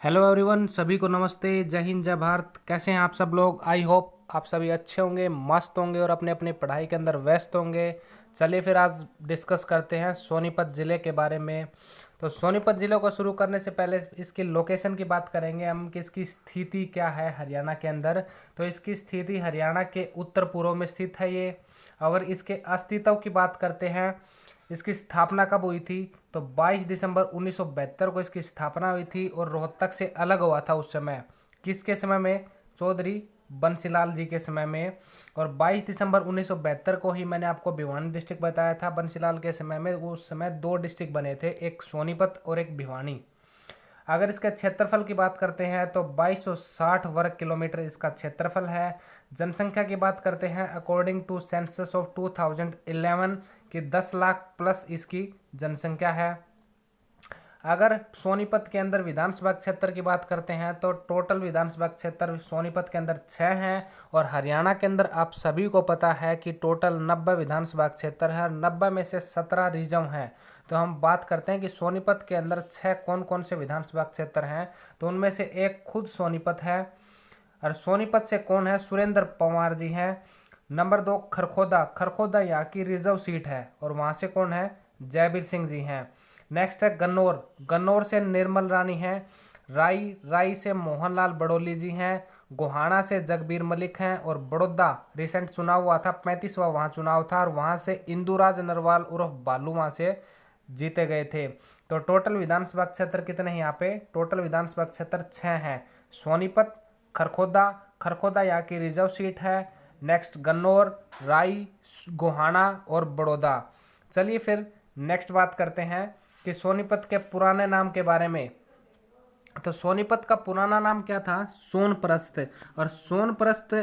Hello everyone, सभी को नमस्ते। जय हिंद, जय भारत। कैसे हैं आप सब लोग? आई होप आप सभी अच्छे होंगे, मस्त होंगे और अपने अपने पढ़ाई के अंदर व्यस्त होंगे। चलिए फिर आज डिस्कस करते हैं सोनीपत ज़िले के बारे में। तो सोनीपत ज़िले को शुरू करने से पहले इसकी लोकेशन की बात करेंगे हम कि इसकी स्थिति क्या है हरियाणा के अंदर। तो इसकी स्थिति हरियाणा के उत्तर पूर्व में स्थित है ये। अगर इसके अस्तित्व की बात करते हैं, इसकी स्थापना कब हुई थी? तो 22 दिसंबर 1972 को इसकी स्थापना हुई थी और रोहतक से अलग हुआ था उस समय। किसके समय में? चौधरी बंसीलाल जी के समय में। और 22 दिसंबर 1972 को ही मैंने आपको भिवानी डिस्ट्रिक्ट बताया था। बंसीलाल के समय में उस समय दो डिस्ट्रिक्ट बने थे, एक सोनीपत और एक भिवानी। अगर इसके क्षेत्रफल की बात करते हैं तो 2260 वर्ग किलोमीटर इसका क्षेत्रफल है। जनसंख्या की बात करते हैं अकॉर्डिंग टू सेंसस ऑफ 2011 की 10 लाख प्लस इसकी जनसंख्या है। अगर सोनीपत के अंदर विधानसभा क्षेत्र की बात करते हैं तो टोटल विधानसभा क्षेत्र सोनीपत के अंदर 6 हैं। और हरियाणा के अंदर आप सभी को पता है कि टोटल 90 विधानसभा क्षेत्र है। 90 में से 17 रिजर्व हैं। तो हम बात करते हैं कि सोनीपत के अंदर 6 कौन कौन से विधानसभा क्षेत्र हैं। तो उनमें से एक खुद सोनीपत है। और सोनीपत से कौन है? सुरेंद्र पवार जी हैं। नंबर 2 खरखोदा। खरखोदा यहाँ की रिजर्व सीट है और वहाँ से कौन है? जयबीर सिंह जी हैं। नेक्स्ट है गन्नौर। गन्नौर से निर्मल रानी है। राई से मोहनलाल बड़ोली जी हैं। गोहाना से जगबीर मलिक हैं। और बड़ौदा रिसेंट चुनाव हुआ था, 35वां वहाँ चुनाव था और वहाँ से इंदुराज नरवाल उर्फ बालू वहाँ से जीते गए थे। तो टोटल विधानसभा क्षेत्र कितने हैं यहाँ पे? टोटल विधानसभा क्षेत्र 6 हैं। सोनीपत, खरखोदा। खरखोदा यहाँ की रिजर्व सीट है। नेक्स्ट गन्नौर, राई, गोहाना और बड़ौदा। चलिए फिर नेक्स्ट बात करते हैं कि सोनीपत के पुराने नाम के बारे में। तो सोनीपत का पुराना नाम क्या था? सोनप्रस्थ। और सोनप्रस्थ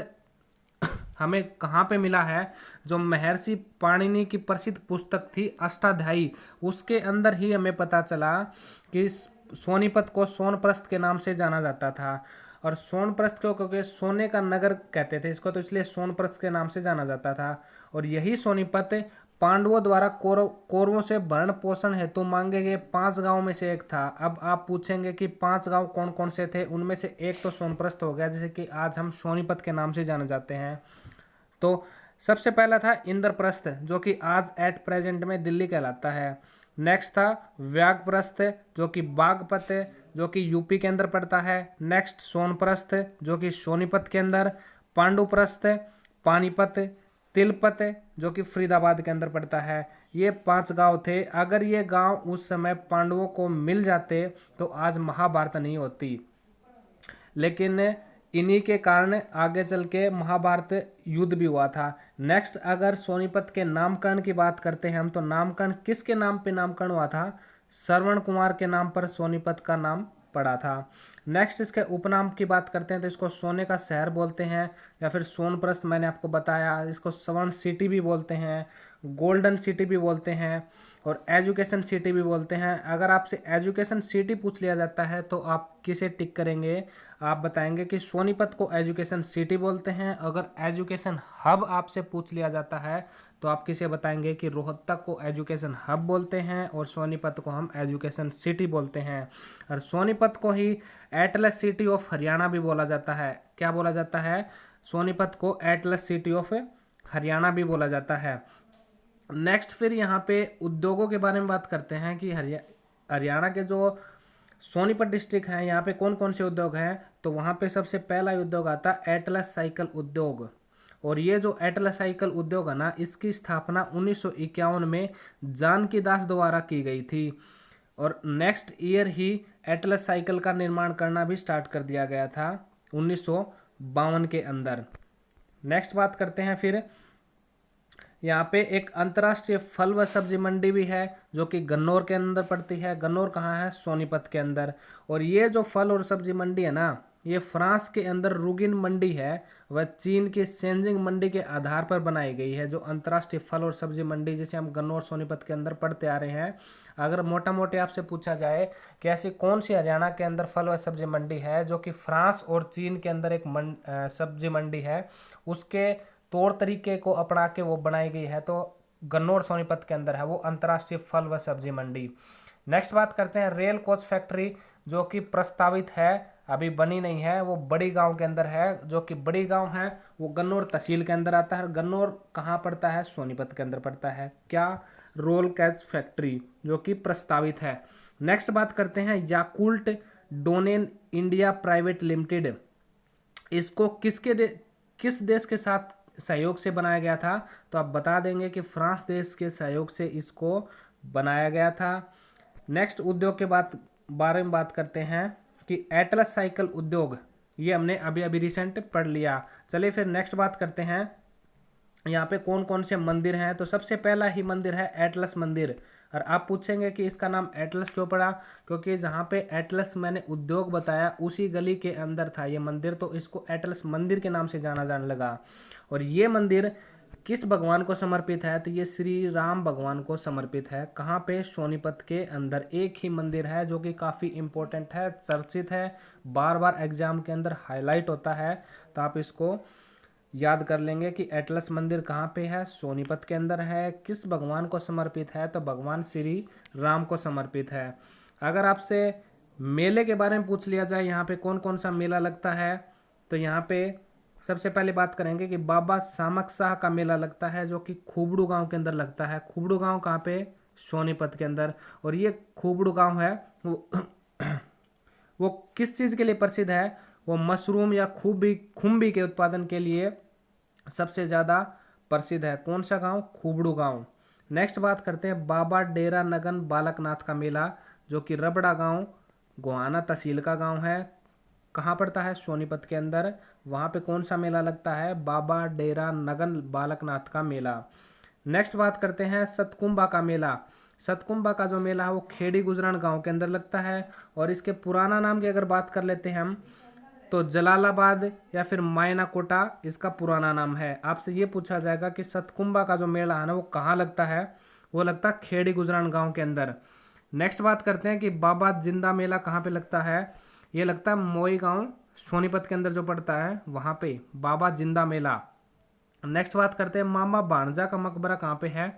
हमें कहाँ पे मिला है? जो महर्षि पाणिनि की प्रसिद्ध पुस्तक थी अष्टाध्यायी, उसके अंदर ही हमें पता चला कि सोनीपत को सोनप्रस्थ के नाम से जाना जाता था। और सोनप्रस्थ क्यों? क्योंकि सोने का नगर कहते थे इसको, तो इसलिए सोनप्रस्थ के नाम से जाना जाता था। और यही सोनीपत पांडवों द्वारा कौरवों से भरण पोषण हेतु मांगे गए 5 गांव में से एक था। अब आप पूछेंगे कि 5 गांव कौन कौन से थे? उनमें से एक तो सोनप्रस्थ हो गया, जैसे कि आज हम सोनीपत के नाम से जाने जाते हैं। तो सबसे पहला था इंद्रप्रस्थ, जो कि आज एट प्रेजेंट में दिल्ली कहलाता है। नेक्स्ट था व्याघ्रप्रस्थ, जो कि बागपत, जो कि यूपी के अंदर पड़ता है। नेक्स्ट सोनप्रस्थ, जो कि सोनीपत के अंदर। पांडुप्रस्थ, पानीपत। तिलपत, जो कि फरीदाबाद के अंदर पड़ता है। ये 5 गांव थे। अगर ये गांव उस समय पांडवों को मिल जाते तो आज महाभारत नहीं होती, लेकिन इन्हीं के कारण आगे चल के महाभारत युद्ध भी हुआ था। नेक्स्ट अगर सोनीपत के नामकरण की बात करते हैं हम, तो नामकरण किसके नाम पे नामकरण हुआ था? श्रवण कुमार के नाम पर सोनीपत का नाम पड़ा था। नेक्स्ट इसके उपनाम की बात करते हैं तो इसको सोने का शहर बोलते हैं, या फिर सोनप्रस्थ मैंने आपको बताया। इसको स्वर्ण सिटी भी बोलते हैं, गोल्डन सिटी भी बोलते हैं और एजुकेशन सिटी भी बोलते हैं। अगर आपसे एजुकेशन सिटी पूछ लिया जाता है तो आप किसे टिक करेंगे? आप बताएंगे कि सोनीपत को एजुकेशन सिटी बोलते हैं। अगर एजुकेशन हब आपसे पूछ लिया जाता है तो आप किसे बताएंगे कि रोहतक को एजुकेशन हब बोलते हैं और सोनीपत को हम एजुकेशन सिटी बोलते हैं। और सोनीपत को ही एटलस सिटी ऑफ हरियाणा भी बोला जाता है। क्या बोला जाता है? सोनीपत को एटलस सिटी ऑफ हरियाणा भी बोला जाता है। नेक्स्ट फिर यहाँ पे उद्योगों के बारे में बात करते हैं कि हरियाणा के जो सोनीपत डिस्ट्रिक्ट है, यहाँ पे कौन कौन से उद्योग हैं? तो वहाँ पे सबसे पहला उद्योग आता है एटलस साइकिल उद्योग। और ये जो एटलस साइकिल उद्योग है ना, इसकी स्थापना 1951 में जानकी दास द्वारा की गई थी। और नेक्स्ट ईयर ही एटलस साइकिल का निर्माण करना भी स्टार्ट कर दिया गया था 1952 के अंदर। नेक्स्ट बात करते हैं फिर, यहाँ पे एक अंतर्राष्ट्रीय फल व सब्जी मंडी भी है जो कि गन्नौर के अंदर पड़ती है। गन्नौर कहाँ है? सोनीपत के अंदर। और ये जो फल और सब्जी मंडी है ना, ये फ्रांस के अंदर रुगिन मंडी है व चीन की शेंजिंग मंडी के आधार पर बनाई गई है। जो अंतर्राष्ट्रीय फल और सब्जी मंडी जिसे हम गन्नौर सोनीपत के अंदर पढ़ते आ रहे हैं, अगर मोटा मोटे आपसे पूछा जाए कि ऐसी कौन सी हरियाणा के अंदर फल व सब्जी मंडी है जो कि फ्रांस और चीन के अंदर एक सब्जी मंडी है, उसके तौर तरीके को अपना के वो बनाई गई है, तो गन्नौर सोनीपत के अंदर है वो अंतर्राष्ट्रीय फल व सब्जी मंडी। नेक्स्ट बात करते हैं रेल कोच फैक्ट्री, जो कि प्रस्तावित है, अभी बनी नहीं है, वो बड़ी गांव के अंदर है। जो कि बड़ी गांव है वो गन्नौर तहसील के अंदर आता है। और गन्नौर कहाँ पड़ता है? सोनीपत के अंदर पड़ता है। क्या? रोल कैच फैक्ट्री, जो कि प्रस्तावित है। नेक्स्ट बात करते हैं याकुल्ट डोनेन इंडिया प्राइवेट लिमिटेड। इसको किस देश के साथ सहयोग से बनाया गया था? तो आप बता देंगे कि फ्रांस देश के सहयोग से इसको बनाया गया था। नेक्स्ट उद्योग के बारे में बात करते हैं कि एटलस साइकिल उद्योग, ये हमने अभी अभी रिसेंट पढ़ लिया। चलिए फिर नेक्स्ट बात करते हैं यहाँ पे कौन कौन से मंदिर हैं। तो सबसे पहला ही मंदिर है एटलस मंदिर। और आप पूछेंगे कि इसका नाम एटलस क्यों पड़ा? क्योंकि जहाँ पे एटलस मैंने उद्योग बताया उसी गली के अंदर था ये मंदिर, तो इसको एटलस मंदिर के नाम से जाना जाने लगा। और ये मंदिर किस भगवान को समर्पित है? तो ये श्री राम भगवान को समर्पित है। कहाँ पे? सोनीपत के अंदर एक ही मंदिर है जो कि काफ़ी इम्पोर्टेंट है, चर्चित है, बार बार एग्जाम के अंदर हाईलाइट होता है। तो आप इसको याद कर लेंगे कि एटलस मंदिर कहाँ पे है? सोनीपत के अंदर है। किस भगवान को समर्पित है? तो भगवान श्री राम को समर्पित है। अगर आपसे मेले के बारे में पूछ लिया जाए, यहाँ पे कौन कौन सा मेला लगता है, तो यहाँ पे सबसे पहले बात करेंगे कि बाबा सामक शाह का मेला लगता है, जो कि खूबड़ू गांव के अंदर लगता है। खूबड़ू गांव कहाँ पे? सोनीपत के अंदर। और ये खूबड़ू गांव है वो किस चीज़ के लिए प्रसिद्ध है? वो मशरूम या खुम्बी के उत्पादन के लिए सबसे ज़्यादा प्रसिद्ध है। कौन सा गांव? खूबड़ू गांव। नेक्स्ट बात करते हैं बाबा डेरा नगन बालकनाथ का मेला, जो कि रबड़ा गांव गोहाना तहसील का गांव है। कहाँ पड़ता है? सोनीपत के अंदर। वहाँ पे कौन सा मेला लगता है? बाबा डेरा नगन बालकनाथ का मेला। नेक्स्ट बात करते हैं सतकुंभा का मेला। सतकुंभा का जो मेला है वो खेड़ी गुजरान गांव के अंदर लगता है। और इसके पुराना नाम की अगर बात कर लेते हैं हम, तो जलालाबाद या फिर मायना कोटा इसका पुराना नाम है। आपसे ये पूछा जाएगा कि सतकुंभा का जो मेला है ना वो कहाँ लगता है? वो लगता है खेड़ी गुजरान गांव के अंदर। नेक्स्ट बात करते हैं कि बाबा जिंदा मेला कहाँ पे लगता है? ये लगता है मोई गांव सोनीपत के अंदर जो पड़ता है वहाँ पे बाबा जिंदा मेला। नेक्स्ट बात करते हैं मामा भाणजा का मकबरा कहाँ पे है?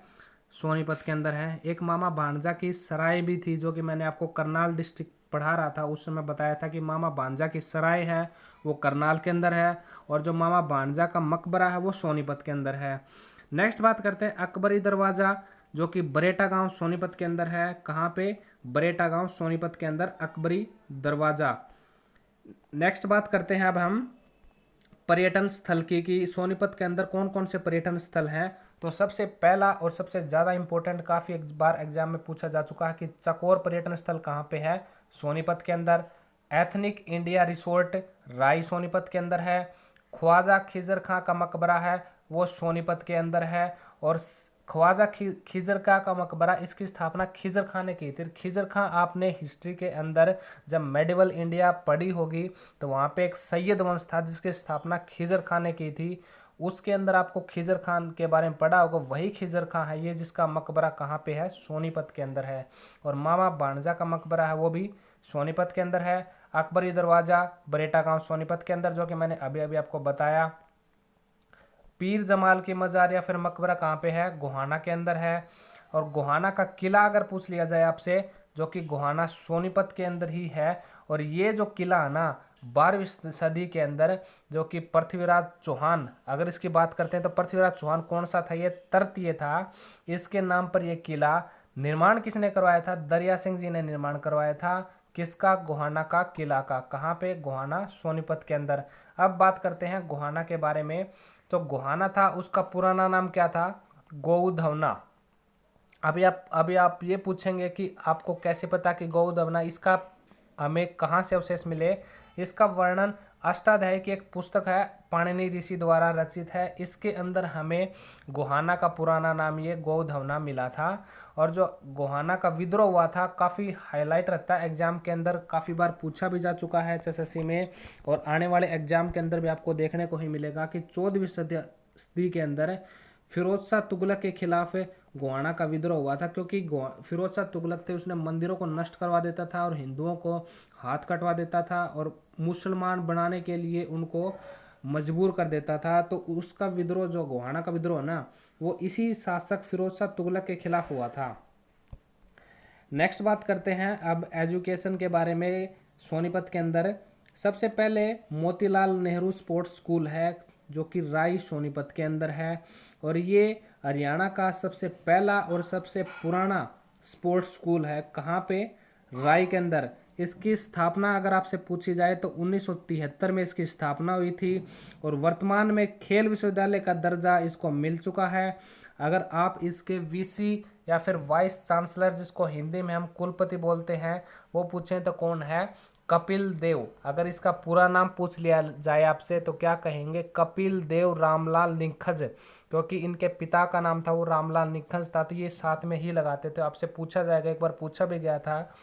सोनीपत के अंदर है। एक मामा भाणजा की सराय भी थी, जो कि मैंने आपको करनाल डिस्ट्रिक्ट पढ़ा रहा था, उस समय बताया था कि मामा भाणजा की सराय है वो करनाल के अंदर है। और जो मामा भाणजा का मकबरा है वो सोनीपत के अंदर है। नेक्स्ट बात करते हैं अकबरी दरवाज़ा, जो कि बरेटा गांव सोनीपत के अंदर है। कहाँ पे? बरेटा गांव सोनीपत के अंदर अकबरी दरवाज़ा। नेक्स्ट बात करते हैं अब हम पर्यटन स्थल की, कि सोनीपत के अंदर कौन कौन से पर्यटन स्थल हैं। तो सबसे पहला और सबसे ज़्यादा इम्पोर्टेंट, काफ़ी बार एग्जाम में पूछा जा चुका है कि चकोर पर्यटन स्थल कहाँ पे है? सोनीपत के अंदर। एथनिक इंडिया रिसोर्ट राय सोनीपत के अंदर है। ख्वाजा खिजर खां का मकबरा है वो सोनीपत के अंदर है। और ख्वाजा खिजर खां का मकबरा, इसकी स्थापना खिजर खां ने की थी। खिजर खां आपने हिस्ट्री के अंदर जब मेडिवल इंडिया पढ़ी होगी तो वहाँ पे एक सैयद वंश था जिसकी स्थापना खिजर खां ने की थी। उसके अंदर आपको खिजर खान के बारे में पढ़ा होगा, वही खिजर खां है ये जिसका मकबरा कहाँ पे है? सोनीपत के अंदर है। और मामा भाणजा का मकबरा है वो भी सोनीपत के अंदर है। अकबरी दरवाज़ा बरेटा गांव सोनीपत के अंदर, जो कि मैंने अभी अभी आपको बताया। पीर जमाल की मज़ार या फिर मकबरा कहाँ पे है? गोहाना के अंदर है। और गोहाना का किला अगर पूछ लिया जाए आपसे, जो कि गोहाना सोनीपत के अंदर ही है। और ये जो किला है ना 12वीं सदी के अंदर, जो कि पृथ्वीराज चौहान, अगर इसकी बात करते हैं तो पृथ्वीराज चौहान कौन सा था? ये तृतीय था। इसके नाम पर यह किला निर्माण किसने करवाया था? दरिया सिंह जी ने निर्माण करवाया था। किसका? गोहाना का किला का। कहाँ पे? गोहाना सोनीपत के अंदर। अब बात करते हैं गोहाना के बारे में। तो गोहाना था, उसका पुराना नाम क्या था? गौधवना। अभी आप ये पूछेंगे कि आपको कैसे पता कि गौधवना, इसका हमें कहाँ से अवशेष मिले? इसका वर्णन अष्टाध्यायी की एक पुस्तक है, पाणिनि ऋषि द्वारा रचित है। इसके अंदर हमें गोहाना का पुराना नाम ये गौधवना मिला था। और जो गोहाना का विद्रोह हुआ था काफ़ी हाईलाइट रहता है एग्जाम के अंदर, काफ़ी बार पूछा भी जा चुका है एसएससी में। और आने वाले एग्जाम के अंदर भी आपको देखने को ही मिलेगा कि 14वीं सदी के अंदर फिरोज शाह तुगलक के खिलाफ गोहाना का विद्रोह हुआ था। क्योंकि फिरोज शाह तुगलक थे, उसने मंदिरों को नष्ट करवा देता था और हिंदुओं को हाथ कटवा देता था और मुसलमान बनाने के लिए उनको मजबूर कर देता था। तो उसका विद्रोह, जो गोहाना का विद्रोह ना, वो इसी शासक फिरोज शाह तुगलक के खिलाफ हुआ था। नेक्स्ट बात करते हैं अब एजुकेशन के बारे में। सोनीपत के अंदर सबसे पहले मोतीलाल नेहरू स्पोर्ट्स स्कूल है जो कि राई सोनीपत के अंदर है, और ये हरियाणा का सबसे पहला और सबसे पुराना स्पोर्ट्स स्कूल है। कहाँ पे? राई के अंदर। इसकी स्थापना अगर आपसे पूछी जाए तो 1973 में इसकी स्थापना हुई थी, और वर्तमान में खेल विश्वविद्यालय का दर्जा इसको मिल चुका है। अगर आप इसके वीसी या फिर वाइस चांसलर, जिसको हिंदी में हम कुलपति बोलते हैं, वो पूछें तो कौन है? कपिल देव। अगर इसका पूरा नाम पूछ लिया जाए आपसे तो क्या कहेंगे? कपिल देव रामलाल निखंज, क्योंकि इनके पिता का नाम था वो रामलाल निखंज था, तो ये साथ में ही लगाते थे। आपसे पूछा जाएगा, एक बार पूछा भी गया था,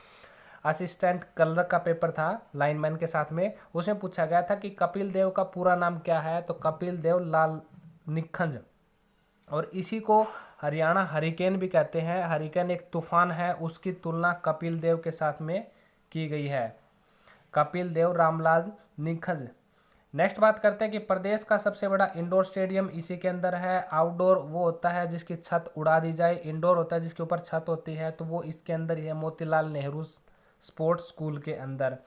असिस्टेंट कलर का पेपर था लाइनमैन के साथ में, उसमें पूछा गया था कि कपिल देव का पूरा नाम क्या है, तो कपिल देव लाल निखंज। और इसी को हरियाणा हरिकेन भी कहते हैं। हरिकेन एक तूफान है, उसकी तुलना कपिल देव के साथ में की गई है। कपिल देव रामलाल निखंज। नेक्स्ट बात करते हैं कि प्रदेश का सबसे बड़ा इंडोर स्टेडियम इसी के अंदर है। आउटडोर वो होता है जिसकी छत उड़ा दी जाए, इंडोर होता है जिसके ऊपर छत होती है, तो वो इसके अंदर ही है, मोतीलाल नेहरू स्पोर्ट्स स्कूल के अंदर।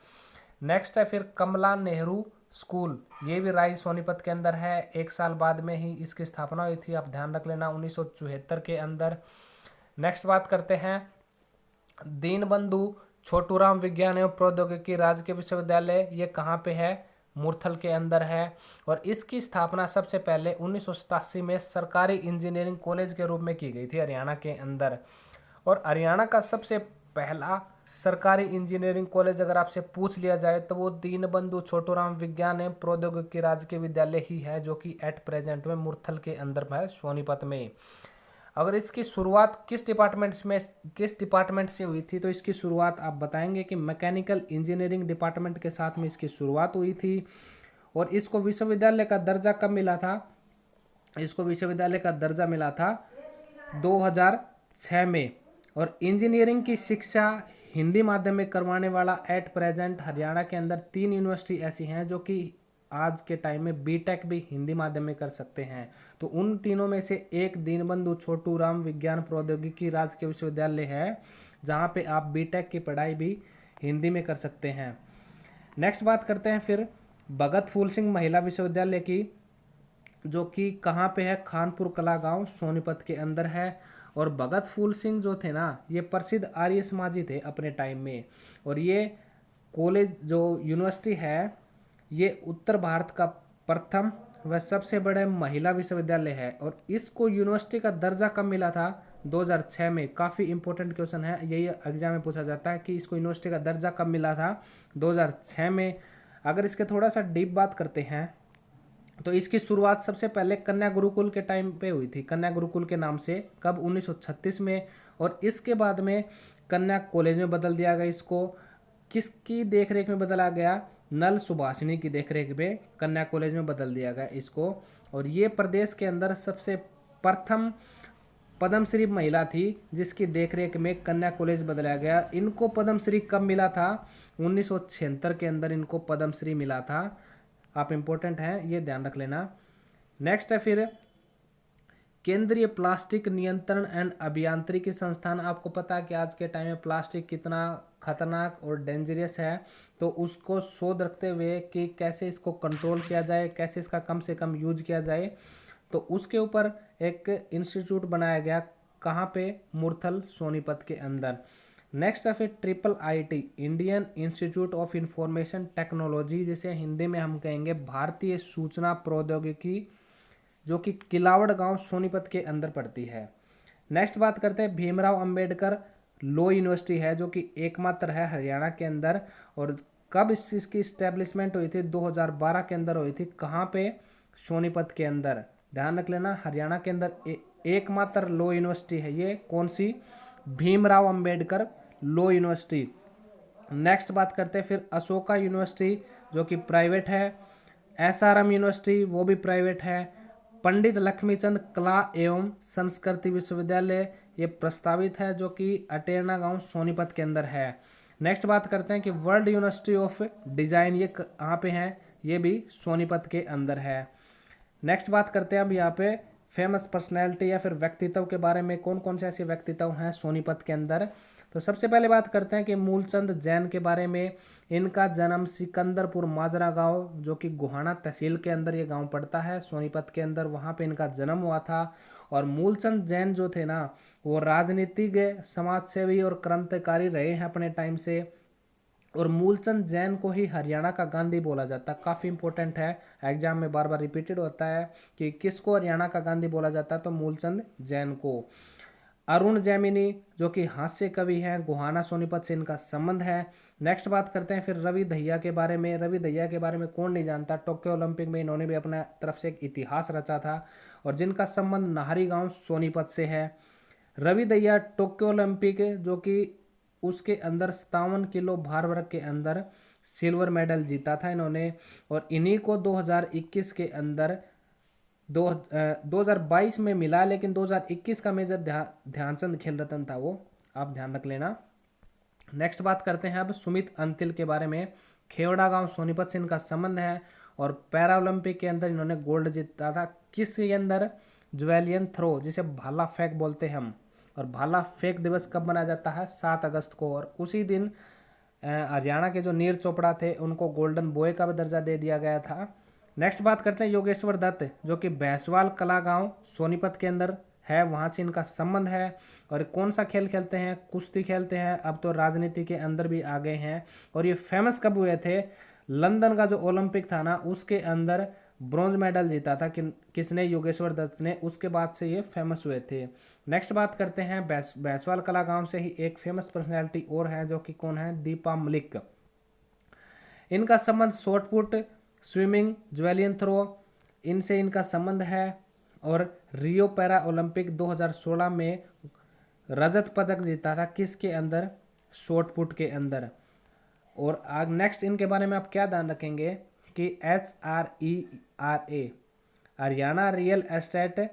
नेक्स्ट है फिर कमला नेहरू स्कूल, ये भी राई सोनीपत के अंदर है। 1 साल बाद में ही इसकी स्थापना हुई थी, आप ध्यान रख लेना, 1974 के अंदर। नेक्स्ट बात करते हैं दीनबंधु छोटूराम विज्ञान एवं प्रौद्योगिकी राजकीय विश्वविद्यालय, ये कहाँ पे है? मुरथल के अंदर है। और इसकी स्थापना सबसे पहले 1987 में सरकारी इंजीनियरिंग कॉलेज के रूप में की गई थी हरियाणा के अंदर। और हरियाणा का सबसे पहला सरकारी इंजीनियरिंग कॉलेज अगर आपसे पूछ लिया जाए तो वो दीनबंधु छोटूराम विज्ञान एवं प्रौद्योगिकी राजकीय विद्यालय ही है, जो कि एट प्रेजेंट में मुरथल के अंदर है, सोनीपत में। अगर इसकी शुरुआत किस डिपार्टमेंट से हुई थी, तो इसकी शुरुआत आप बताएंगे कि मैकेनिकल इंजीनियरिंग डिपार्टमेंट के साथ में इसकी शुरुआत हुई थी। और इसको विश्वविद्यालय का दर्जा कब मिला था? इसको विश्वविद्यालय का दर्जा मिला था 2006 में। और इंजीनियरिंग की शिक्षा हिंदी माध्यम में करवाने वाला एट प्रेजेंट हरियाणा के अंदर 3 यूनिवर्सिटी ऐसी हैं जो कि आज के टाइम में बीटेक भी हिंदी माध्यम में कर सकते हैं। तो उन तीनों में से एक दीनबंधु छोटूराम विज्ञान प्रौद्योगिकी राजकीय विश्वविद्यालय है, जहाँ पे आप बीटेक की पढ़ाई भी हिंदी में कर सकते हैं। नेक्स्ट बात करते हैं फिर भगत फूल सिंह महिला विश्वविद्यालय की, जो कि कहाँ पे है? खानपुर कला गांव सोनीपत के अंदर है। और भगत फूल सिंह जो थे ना, ये प्रसिद्ध आर्य समाजी थे अपने टाइम में। और ये कॉलेज जो यूनिवर्सिटी है, ये उत्तर भारत का प्रथम व सबसे बड़े महिला विश्वविद्यालय है। और इसको यूनिवर्सिटी का दर्जा कब मिला था? 2006 में। काफ़ी इंपॉर्टेंट क्वेश्चन है, यही एग्जाम में पूछा जाता है कि इसको यूनिवर्सिटी का दर्जा कब मिला था? 2006 में। अगर इसके थोड़ा सा डीप बात करते हैं तो इसकी शुरुआत सबसे पहले कन्या गुरुकुल के टाइम पे हुई थी, कन्या गुरुकुल के नाम से, कब? 1936 में। और इसके बाद में कन्या कॉलेज में बदल दिया गया इसको। किसकी देखरेख में बदला गया? नल सुभाषिनी की देखरेख में कन्या कॉलेज में बदल दिया गया इसको। और ये प्रदेश के अंदर सबसे प्रथम पद्मश्री महिला थी जिसकी देखरेख में कन्या कॉलेज बदला गया। इनको पद्मश्री कब मिला था? 1976 के अंदर इनको पद्मश्री मिला था। आप इम्पोर्टेंट हैं, ये ध्यान रख लेना। नेक्स्ट है फिर केंद्रीय प्लास्टिक नियंत्रण एंड अभियांत्रिकी संस्थान। आपको पता है कि आज के टाइम में प्लास्टिक कितना खतरनाक और डेंजरस है, तो उसको शोध रखते हुए कि कैसे इसको कंट्रोल किया जाए, कैसे इसका कम से कम यूज किया जाए, तो उसके ऊपर एक इंस्टीट्यूट बनाया गया। कहाँ पे? मुरथल सोनीपत के अंदर। नेक्स्ट है फिर IIT, Indian institute of information technology, जिसे हिंदी में हम कहेंगे भारतीय सूचना प्रौद्योगिकी, जो कि किलावड़ गांव सोनीपत के अंदर पड़ती है। नेक्स्ट बात करते हैं भीमराव अंबेडकर लॉ यूनिवर्सिटी है, जो कि एकमात्र है हरियाणा के अंदर। और कब इसकी इस्टेब्लिशमेंट हुई थी? 2012 के अंदर हुई थी। कहाँ पे? सोनीपत के अंदर। ध्यान रख लेना, हरियाणा के अंदर एकमात्र लॉ यूनिवर्सिटी है ये। कौन सी? Bhimrao Ambedkar law university. Next बात करते हैं फिर अशोका यूनिवर्सिटी, जो कि प्राइवेट है। SRM यूनिवर्सिटी, वो भी प्राइवेट है। पंडित लक्ष्मीचंद कला एवं संस्कृति विश्वविद्यालय, ये प्रस्तावित है, जो कि अटेरना गांव सोनीपत के अंदर है। नेक्स्ट बात करते हैं कि वर्ल्ड यूनिवर्सिटी ऑफ डिजाइन, ये कहाँ पे है? ये भी सोनीपत के अंदर है। नेक्स्ट बात करते हैं अब यहाँ पे फेमस पर्सनैलिटी या फिर व्यक्तित्व के बारे में। कौन कौन से ऐसे व्यक्तित्व हैं सोनीपत के अंदर? तो सबसे पहले बात करते हैं कि मूलचंद जैन के बारे में। इनका जन्म सिकंदरपुर माजरा गांव, जो कि गोहाना तहसील के अंदर ये गांव पड़ता है सोनीपत के अंदर, वहाँ पे इनका जन्म हुआ था। और मूलचंद जैन जो थे ना, वो राजनीतिज्ञ, समाजसेवी और क्रांतिकारी रहे हैं अपने टाइम से। और मूलचंद जैन को ही हरियाणा का गांधी बोला जाता है। काफ़ी इंपॉर्टेंट है, एग्जाम में बार बार रिपीटेड होता है कि किसको हरियाणा का गांधी बोला जाता है, तो मूलचंद जैन को। अरुण जैमिनी जो कि हास्य कवि हैं, गोहाना सोनीपत से इनका संबंध है। नेक्स्ट बात करते हैं फिर रवि दहिया के बारे में। रवि दहिया के बारे में कौन नहीं जानता, टोक्यो ओलंपिक में इन्होंने भी अपना तरफ से एक इतिहास रचा था, और जिनका संबंध नाहरी गांव सोनीपत से है। रवि दहिया टोक्यो ओलंपिक जो कि उसके अंदर 57 किलो भार वर्ग के अंदर सिल्वर मेडल जीता था इन्होंने। और इन्हीं को 2021 के अंदर 2022 में मिला, लेकिन 2021 का मेजर ध्यानचंद खेल रत्न था वो, आप ध्यान रख लेना। नेक्स्ट बात करते हैं अब सुमित अंतिल के बारे में। खेवड़ा गांव सोनीपत से इनका संबंध है, और पैरा ओलंपिक के अंदर इन्होंने गोल्ड जीता था। किस के अंदर, ज्वेलियन थ्रो, जिसे भाला फेंक बोलते हैं हम। और भाला फेंक दिवस कब मनाया जाता है, 7 अगस्त को। और उसी दिन हरियाणा के जो नीरज चोपड़ा थे उनको गोल्डन बॉय का भी दर्जा दे दिया गया था। नेक्स्ट बात करते हैं योगेश्वर दत्त, जो कि भैंसवाल कला गांव सोनीपत के अंदर है, वहाँ से इनका संबंध है। और कौन सा खेल खेलते हैं, कुश्ती खेलते हैं, अब तो राजनीति के अंदर भी आ गए हैं। और ये फेमस कब हुए थे, लंदन का जो ओलंपिक था ना, उसके अंदर ब्रॉन्ज मेडल जीता था किसने, योगेश्वर दत्त ने। उसके बाद से ये फेमस हुए थे। नेक्स्ट बात करते हैं भैंसवाल कला गांव से ही एक फेमस पर्सनैलिटी और है, जो कि कौन है, दीपा मलिक। इनका संबंध शॉटपुट, स्विमिंग, ज्वेलियन थ्रो, इनसे इनका संबंध है। और रियो पैरा ओलंपिक 2016 में रजत पदक जीता था, किसके अंदर, शॉटपुट के अंदर। और आग नेक्स्ट इनके बारे में आप क्या ध्यान रखेंगे कि HRERA, हरियाणा रियल एस्टेट,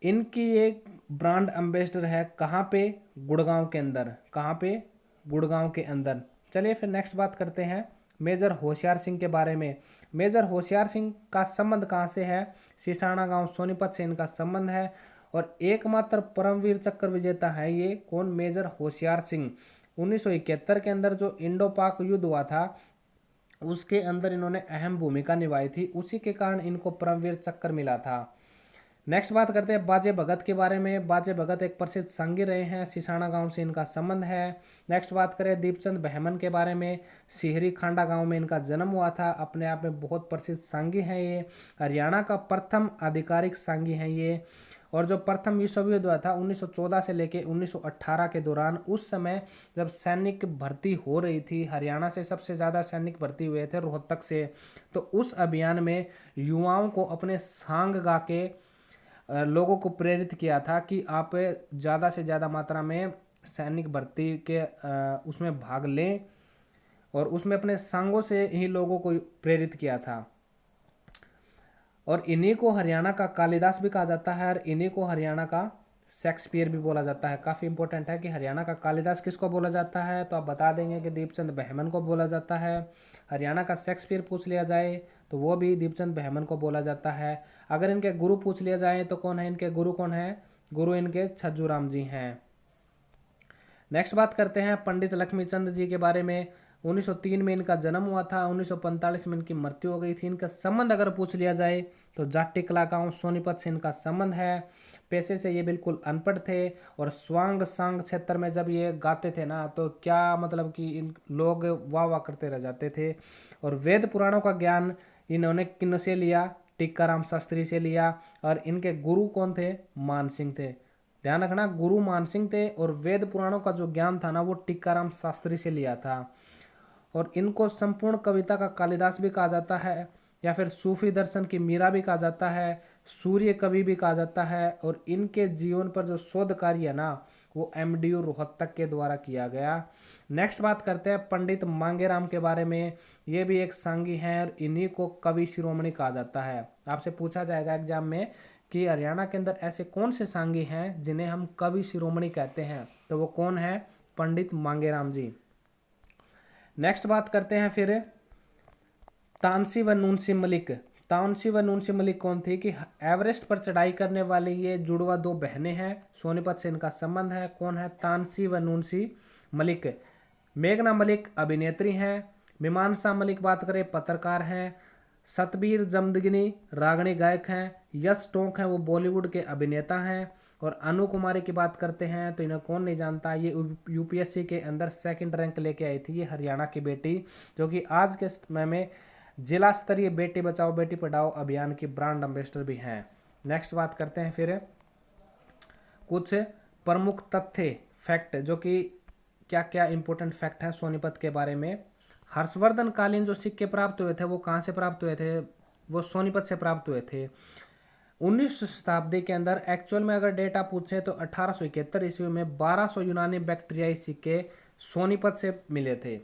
इनकी एक ब्रांड एम्बेसडर है। कहाँ पे, गुड़गांव के अंदर। कहाँ पे, गुड़गांव के अंदर। चलिए फिर नेक्स्ट बात करते हैं मेजर होशियार सिंह के बारे में। मेजर होशियार सिंह का संबंध कहाँ से है, सिसाना गांव सोनीपत से इनका संबंध है। और एकमात्र परमवीर चक्र विजेता है ये कौन, मेजर होशियार सिंह। 1971 के अंदर जो इंडो पाक युद्ध हुआ था, उसके अंदर इन्होंने अहम भूमिका निभाई थी, उसी के कारण इनको परमवीर चक्र मिला था। नेक्स्ट बात करते हैं बाजे भगत के बारे में। बाजे भगत एक प्रसिद्ध संगी रहे हैं, सिसाना गांव से इनका संबंध है। नेक्स्ट बात करें दीपचंद बहमन के बारे में। सिहरी खांडा गांव में इनका जन्म हुआ था, अपने आप में बहुत प्रसिद्ध संगी हैं ये। हरियाणा का प्रथम आधिकारिक संगी हैं ये। और जो प्रथम विश्व युद्ध हुआ था 1914 से लेके 1918 के दौरान, उस समय जब सैनिक भर्ती हो रही थी, हरियाणा से सबसे ज़्यादा सैनिक भर्ती हुए थे रोहतक से, तो उस अभियान में युवाओं को अपने सांग गा के लोगों को प्रेरित किया था कि आप ज़्यादा से ज़्यादा मात्रा में सैनिक भर्ती के उसमें भाग लें, और उसमें अपने संघों से ही लोगों को प्रेरित किया था। और इन्हीं को हरियाणा का कालिदास भी कहा जाता है, और इन्हीं को हरियाणा का शेक्सपियर भी बोला जाता है। काफ़ी इंपॉर्टेंट है कि हरियाणा का कालिदास किसको बोला जाता है, तो आप बता देंगे कि दीपचंद बहमन को बोला जाता है। हरियाणा का शेक्सपियर पूछ लिया जाए तो वो भी दीपचंद बहमन को बोला जाता है। अगर इनके गुरु पूछ लिया जाए तो कौन है इनके गुरु, कौन है गुरु, इनके छज्जूराम जी हैं। नेक्स्ट बात करते हैं पंडित लक्ष्मीचंद जी के बारे में। 1903 में इनका जन्म हुआ था, 1945 में इनकी मृत्यु हो गई थी। इनका संबंध अगर पूछ लिया जाए तो जाट्टी कला गांव सोनीपत से इनका संबंध है। पेशे से ये बिल्कुल अनपढ़ थे, और स्वांग सांग क्षेत्र में जब ये गाते थे ना, तो क्या मतलब कि इन लोग वाह वाह करते रह जाते थे। और वेद पुराणों का ज्ञान इन्होंने किन से लिया, टीकाराम शास्त्री से लिया। और इनके गुरु कौन थे, मान सिंह थे। ध्यान रखना, गुरु मान सिंह थे, और वेद पुराणों का जो ज्ञान था ना, वो टीकाराम शास्त्री से लिया था। और इनको संपूर्ण कविता का कालिदास भी कहा जाता है, या फिर सूफी दर्शन की मीरा भी कहा जाता है, सूर्य कवि भी कहा जाता है। और इनके जीवन पर जो शोध कार्य है ना, वो MDU रोहतक के द्वारा किया गया। नेक्स्ट बात करते हैं पंडित मांगेराम के बारे में। ये भी एक सांगी हैं, और इन्हीं को कवि शिरोमणि कहा जाता है। आपसे पूछा जाएगा एग्जाम में कि हरियाणा के अंदर ऐसे कौन से सांगी हैं जिन्हें हम कवि शिरोमणि कहते हैं, तो वो कौन है, पंडित मांगेराम जी। नेक्स्ट बात करते हैं फिर तानसी व नूनसी मलिक। ताउनसी व नूनसी मलिक कौन थी कि एवरेस्ट पर चढ़ाई करने वाली ये जुड़वा दो बहनें हैं, सोनीपत से इनका संबंध है। कौन है? तानसी व नूनसी मलिक। मेघना मलिक अभिनेत्री हैं। मीमांसा मलिक बात करें पत्रकार हैं। सतबीर जमदगिनी रागणी गायक हैं। यश टोंक हैं वो बॉलीवुड के अभिनेता हैं। और अनु कुमारी की बात करते हैं तो इन्हें कौन नहीं जानता, ये यूपीएससी के अंदर सेकंड रैंक लेके आई थी। ये हरियाणा की बेटी जो कि आज के समय में जिला स्तरीय बेटी बचाओ बेटी पढ़ाओ अभियान की ब्रांड एम्बेसडर भी हैं। नेक्स्ट बात करते हैं फिर कुछ प्रमुख तथ्य फैक्ट, जो कि क्या क्या इंपॉर्टेंट फैक्ट है सोनीपत के बारे में। हर्षवर्धन कालीन जो सिक्के प्राप्त हुए थे वो कहाँ से प्राप्त हुए थे? वो सोनीपत से प्राप्त हुए थे। 19वीं शताब्दी के अंदर एक्चुअल में अगर डेटा पूछे तो 1871 ईस्वी में 1200 यूनानी बैक्टीरियाई सिक्के सोनीपत से मिले थे।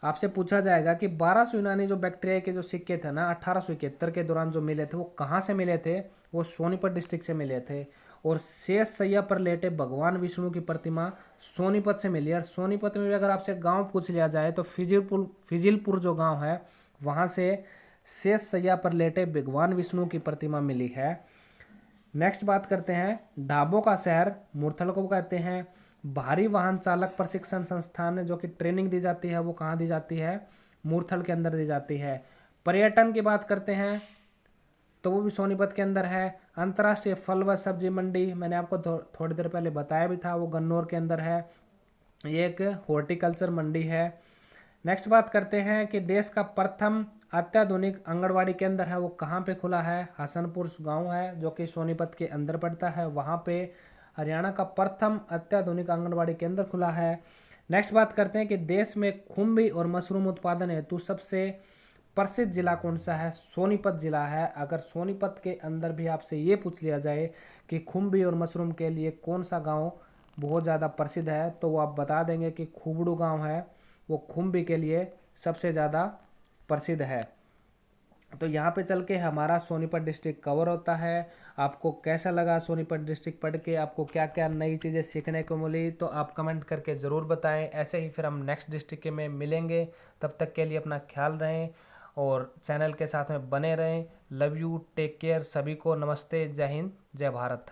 आपसे पूछा जाएगा कि 1200 यूनानी जो बैक्टीरिया के जो सिक्के थे ना 1871 के दौरान जो मिले थे वो कहाँ से मिले थे? वो सोनीपत डिस्ट्रिक्ट से मिले थे। और शेष सैया पर लेटे भगवान विष्णु की प्रतिमा सोनीपत से मिली। और सोनीपत में भी अगर आपसे गांव पूछ लिया जाए तो फिजिलपुर जो गांव है वहाँ से शेष सैया पर लेटे भगवान विष्णु की प्रतिमा मिली है। नेक्स्ट बात करते हैं ढाबों का शहर मूर्थल को कहते हैं। भारी वाहन चालक प्रशिक्षण संस्थान जो कि ट्रेनिंग दी जाती है वो कहाँ दी जाती है? मूर्थल के अंदर दी जाती है। पर्यटन की बात करते हैं तो वो भी सोनीपत के अंदर है। अंतर्राष्ट्रीय फल व सब्जी मंडी मैंने आपको थोड़ी देर पहले बताया भी था, वो गन्नौर के अंदर है। ये एक हॉर्टिकल्चर मंडी है। नेक्स्ट बात करते हैं कि देश का प्रथम अत्याधुनिक आंगनवाड़ी केंद्र है वो कहाँ पे खुला है? हसनपुर गांव है जो कि सोनीपत के अंदर पड़ता है, वहाँ पे हरियाणा का प्रथम अत्याधुनिक आंगनवाड़ी केंद्र खुला है। नेक्स्ट बात करते हैं कि देश में खुम्बी और मशरूम उत्पादन हेतु सबसे प्रसिद्ध जिला कौन सा है? सोनीपत जिला है। अगर सोनीपत के अंदर भी आपसे ये पूछ लिया जाए कि खुम्बी और मशरूम के लिए कौन सा गाँव बहुत ज़्यादा प्रसिद्ध है तो वो आप बता देंगे कि खुबड़ू गाँव है, वो खुम्बी के लिए सबसे ज़्यादा प्रसिद्ध है। तो यहाँ पे चल के हमारा सोनीपत डिस्ट्रिक्ट कवर होता है। आपको कैसा लगा सोनीपत डिस्ट्रिक्ट पढ़ के? आपको क्या क्या नई चीज़ें सीखने को मिली तो आप कमेंट करके ज़रूर बताएं। ऐसे ही फिर हम नेक्स्ट डिस्ट्रिक्ट में मिलेंगे, तब तक के लिए अपना ख्याल रहें और चैनल के साथ में बने रहें। लव यू, टेक केयर, सभी को नमस्ते, जय हिंद, जय भारत।